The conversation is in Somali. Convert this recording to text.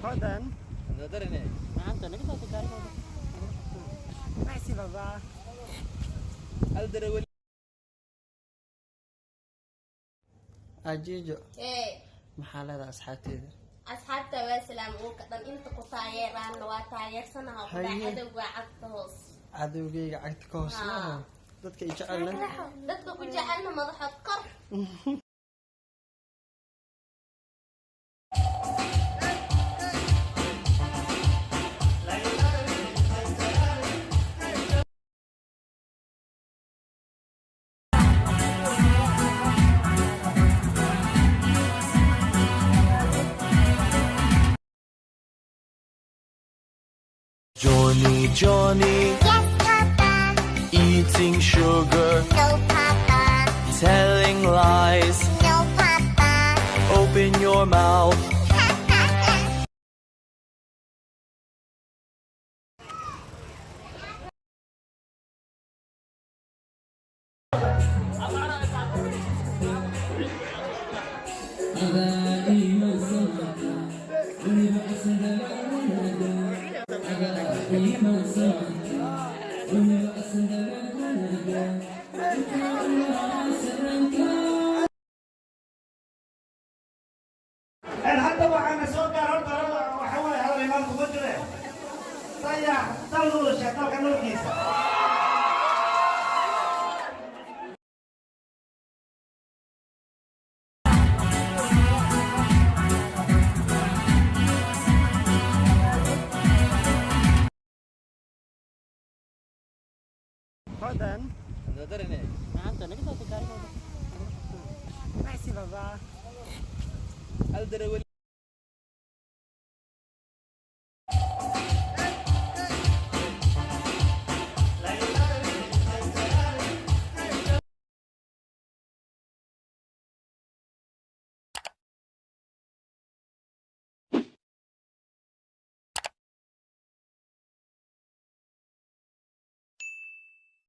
Hodan. Another in it. Maanta naga soo gaari karo. Merci baba. Alder Ajijo. إيه Maxaa leedahay asxaabteeda? أصحابته وسلام وكذا أنت كطايران وطاير سنة وكذا هاي. عدو وعدتهوس Cadowgayga cagta ka hoos Haa. dadka i jecelna. dadka ku jecelna madaxood kor Johnny, Johnny, Yes, Papa. eating sugar, No, Papa. telling lies. No, Papa. Open your mouth. hadda waxaana soo gaar horta waxa waaye hadal imaan kuma jire dayax dal nulusha dalka nurkiisa Hodan. Another in it. Maanta naga soo gaari karo. Merci baba. Alder